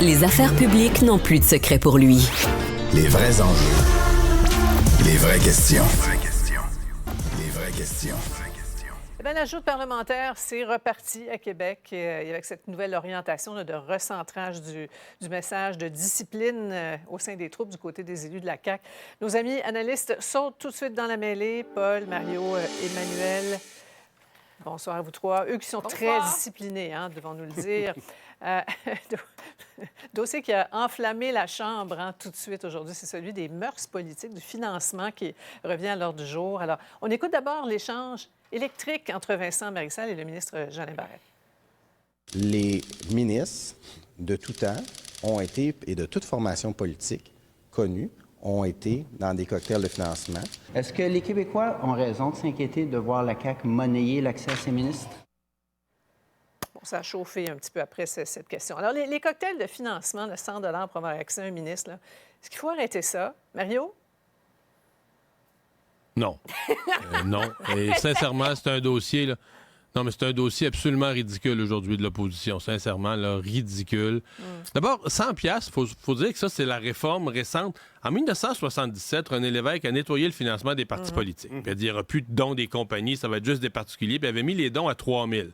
Les affaires publiques n'ont plus de secret pour lui. Les vrais enjeux. Les vraies questions. Les vraies questions. Eh bien, la joute parlementaire, c'est reparti à Québec avec cette nouvelle orientation là, de recentrage du message de discipline au sein des troupes du côté des élus de la CAQ. Nos amis analystes sautent tout de suite dans la mêlée. Paul, Mario, Emmanuel. Bonsoir à vous trois. Eux qui sont très disciplinés, devons-nous le dire. Dossier qui a enflammé la Chambre tout de suite aujourd'hui, c'est celui des mœurs politiques, du financement qui revient à l'ordre du jour. Alors, on écoute d'abord l'échange électrique entre Vincent Marissal et le ministre Jeanlin Barrette. Les ministres de tout temps ont été, et de toute formation politique connue, ont été dans des cocktails de financement. Est-ce que les Québécois ont raison de s'inquiéter de voir la CAQ monnayer l'accès à ses ministres? Bon, ça a chauffé un petit peu après cette question. Alors, les cocktails de financement de 100 $ pour avoir accès à un ministre, là, est-ce qu'il faut arrêter ça? Mario? Non. Non. Et sincèrement, c'est un dossier, là. Non, mais c'est un dossier absolument ridicule aujourd'hui de l'opposition. Sincèrement, là, ridicule. D'abord, 100 $, faut dire que ça, c'est la réforme récente. En 1977, René Lévesque a nettoyé le financement des partis politiques. Puis il a dit, il n'y aura plus de dons des compagnies, ça va être juste des particuliers. Puis il avait mis les dons à 3 000.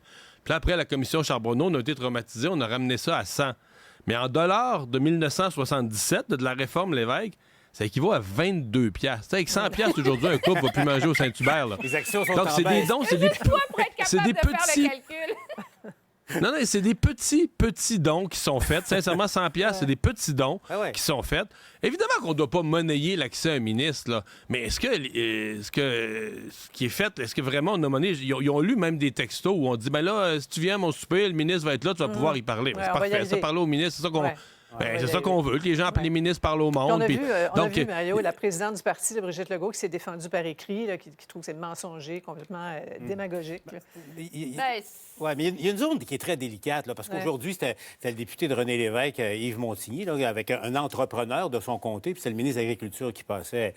Puis là, après, la commission Charbonneau, on a été traumatisés, on a ramené ça à 100. Mais en dollars de 1977, de la réforme Lévesque, ça équivaut à 22 $. Avec 100 $ aujourd'hui, un couple va plus manger au Saint-Hubert. Là. Les actions sont donc, en c'est baisse. des dons, c'est des petits... Non, c'est des petits dons qui sont faits. Sincèrement, 100 $, c'est des petits dons qui sont faits. Évidemment qu'on ne doit pas monnayer l'accès à un ministre, là. Mais est-ce ce qui est fait, est-ce que vraiment on a monnayé? Ils ont lu même des textos où on dit, ben là, si tu viens à mon souper, le ministre va être là, tu vas pouvoir y parler. C'est parfait, ça, parler au ministre, c'est ça qu'on... c'est ça qu'on veut, que les gens, les ministres parlent au monde. On a vu, Mario, la présidente du parti, de Brigitte Legault, qui s'est défendue par écrit, là, qui trouve que c'est mensonger, complètement démagogique. Oui, mais il y a une zone qui est très délicate, là, parce qu'aujourd'hui, c'était le député de René Lévesque, Yves Montigny, là, avec un entrepreneur de son comté, puis c'est le ministre de l'Agriculture qui passait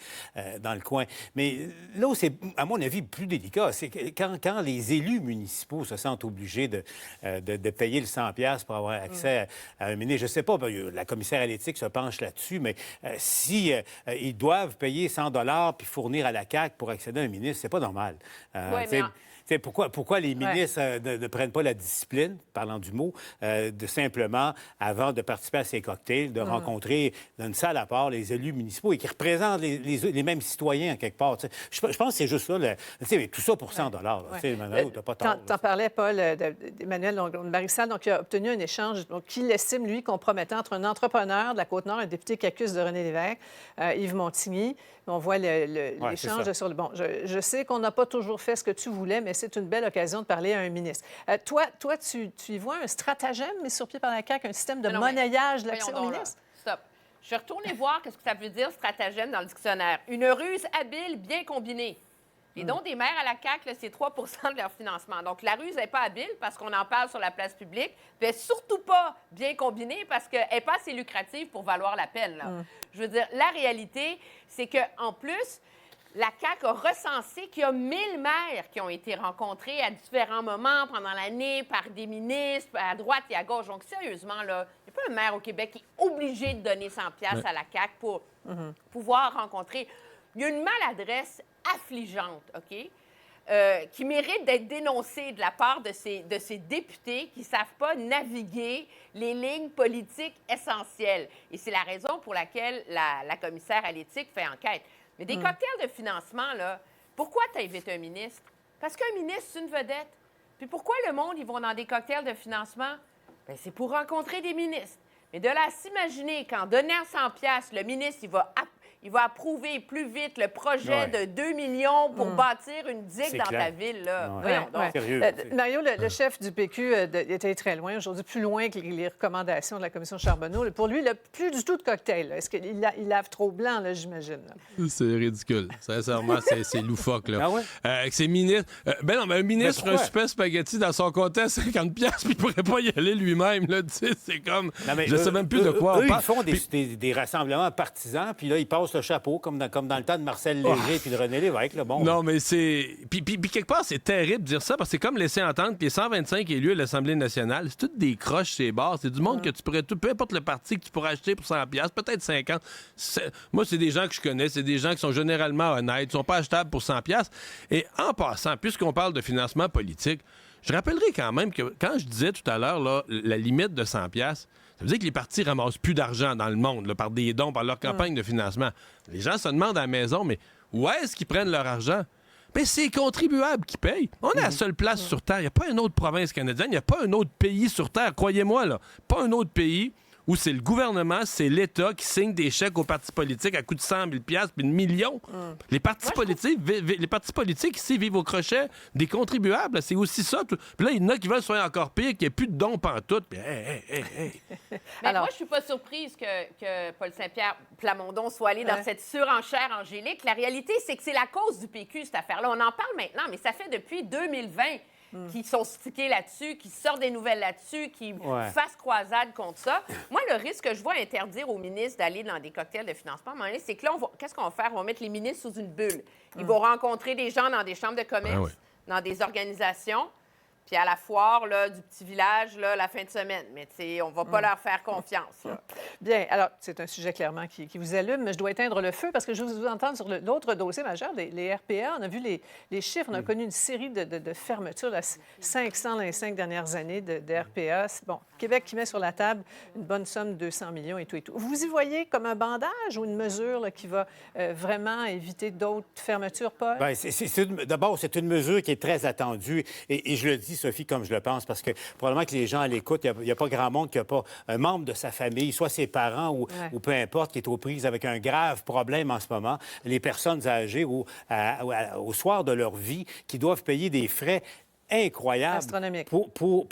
dans le coin. Mais là où c'est, à mon avis, plus délicat, c'est que quand les élus municipaux se sentent obligés de payer le 100 $ pour avoir accès à un ministre, je ne sais pas, la commissaire à l'éthique se penche là-dessus, mais si ils doivent payer 100 $ puis fournir à la CAQ pour accéder à un ministre, c'est pas normal. Pourquoi les ministres ne prennent pas la discipline, parlant du mot, de simplement, avant de participer à ces cocktails, de rencontrer dans une salle à part les élus municipaux et qui représentent les mêmes citoyens, en quelque part. Je pense que c'est juste ça. Mais tout ça pour 100 $. T'as pas tort. T'en parlais, Paul, d'Emmanuel Marissal, donc, qui a obtenu un échange qu'il estime, lui, compromettant entre un entrepreneur de la Côte-Nord, un député qui accuse de René Lévesque, Yves Montigny. On voit l'échange sur le... Bon, je sais qu'on n'a pas toujours fait ce que tu voulais, mais c'est une belle occasion de parler à un ministre. Toi, tu y vois un stratagème mis sur pied par la CAQ, un système de monnayage de l'accès au ministre? Stop. Je suis retournée voir ce que ça veut dire, stratagème, dans le dictionnaire. Une ruse habile, bien combinée. Les dons des maires à la CAQ, là, c'est 3 % de leur financement. Donc, la ruse n'est pas habile parce qu'on en parle sur la place publique, puis elle n'est surtout pas bien combinée parce qu'elle n'est pas assez lucrative pour valoir la peine. Là. Je veux dire, la réalité, c'est qu'en plus, la CAQ a recensé qu'il y a 1000 maires qui ont été rencontrés à différents moments pendant l'année par des ministres à droite et à gauche. Donc, sérieusement, là, il n'y a pas un maire au Québec qui est obligé de donner 100 $ à la CAQ pour pouvoir rencontrer. Il y a une maladresse affligeante, OK, qui mérite d'être dénoncée de la part de ces députés qui ne savent pas naviguer les lignes politiques essentielles. Et c'est la raison pour laquelle la commissaire à l'éthique fait enquête. Mais des cocktails de financement, là, pourquoi tu invites un ministre? Parce qu'un ministre, c'est une vedette. Puis pourquoi le monde, ils vont dans des cocktails de financement? Bien, c'est pour rencontrer des ministres. Mais de là à s'imaginer qu'en donnant 100 $, le ministre, il va approuver plus vite le projet de 2 millions pour bâtir une digue dans ta ville. Là. Sérieux. Mario, le chef du PQ était très loin aujourd'hui, plus loin que les recommandations de la commission Charbonneau. Pour lui, plus du tout de cocktail. Là. Est-ce qu'il lave trop blanc, là, j'imagine? Là? C'est ridicule. Sincèrement, c'est loufoque. Là. Ah ouais? Avec ses ministres... un ministre ferait un super spaghetti dans son compte à 50 $, puis il ne pourrait pas y aller lui-même. Là, c'est comme... Je ne sais même plus de quoi on ils parle. font des rassemblements partisans, puis là, ils passent ramasse le chapeau, comme dans le temps de Marcel Léger puis de René Lévesque. Là, bon. Non, mais c'est... Puis quelque part, c'est terrible de dire ça, parce que c'est comme laisser entendre que les 125 élus à l'Assemblée nationale, c'est toutes des croches chez les bars. C'est du monde que tu pourrais... Peu importe le parti que tu pourrais acheter pour 100$, peut-être 50$. Moi, c'est des gens que je connais, c'est des gens qui sont généralement honnêtes, sont pas achetables pour 100$. Et en passant, puisqu'on parle de financement politique, je rappellerai quand même que quand je disais tout à l'heure là, la limite de 100$, ça veut dire que les partis ramassent plus d'argent dans le monde, là, par des dons, par leur campagne de financement. Les gens se demandent à la maison, mais où est-ce qu'ils prennent leur argent? Bien, c'est les contribuables qui payent. On est la seule place sur Terre. Il n'y a pas une autre province canadienne, il n'y a pas un autre pays sur Terre, croyez-moi, là. Pas un autre pays où c'est le gouvernement, c'est l'État qui signe des chèques aux partis politiques à coût de 100 000$ puis de millions. Les partis politiques ici vivent au crochet des contribuables. C'est aussi ça. Puis là, il y en a qui veulent soit encore pire, qu'il n'y ait plus de dons pantoute. Puis, Mais moi, je suis pas surprise que Paul Saint-Pierre Plamondon soit allé dans cette surenchère angélique. La réalité, c'est que c'est la cause du PQ, cette affaire-là. On en parle maintenant, mais ça fait depuis 2020 qui sont stickés là-dessus, qui sortent des nouvelles là-dessus, qui fassent croisade contre ça. Moi, le risque que je vois interdire aux ministres d'aller dans des cocktails de financement, à un moment donné, c'est que là, qu'est-ce qu'on va faire? On va mettre les ministres sous une bulle. Ils vont rencontrer des gens dans des chambres de commerce, dans des organisations, puis à la foire là, du petit village là, la fin de semaine. Mais on ne va pas leur faire confiance. Là. Bien, alors, c'est un sujet clairement qui vous allume, mais je dois éteindre le feu parce que je veux vous entendre sur l'autre dossier majeur, les RPA. On a vu les chiffres, on a connu une série de fermetures, là, 500 dans les 5 dernières années de RPA. Bon, Québec qui met sur la table une bonne somme, 200 millions et tout et tout. Vous y voyez comme un bandage ou une mesure là, qui va vraiment éviter d'autres fermetures, Paul? Bien, d'abord, c'est une mesure qui est très attendue et je le dis, Sophie, comme je le pense, parce que probablement que les gens à l'écoute, il n'y a pas grand monde qui n'a pas un membre de sa famille, soit ses parents ou peu importe, qui est aux prises avec un grave problème en ce moment. Les personnes âgées au soir de leur vie qui doivent payer des frais incroyable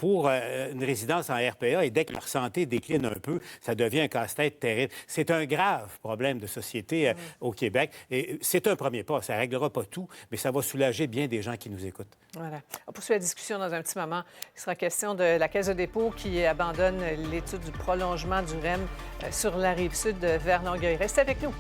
pour une résidence en RPA et dès que leur santé décline un peu, ça devient un casse-tête terrible. C'est un grave problème de société au Québec et c'est un premier pas. Ça ne réglera pas tout, mais ça va soulager bien des gens qui nous écoutent. Voilà. On poursuit la discussion dans un petit moment. Il sera question de la Caisse de dépôt qui abandonne l'étude du prolongement du REM sur la Rive-Sud vers Longueuil. Restez avec nous.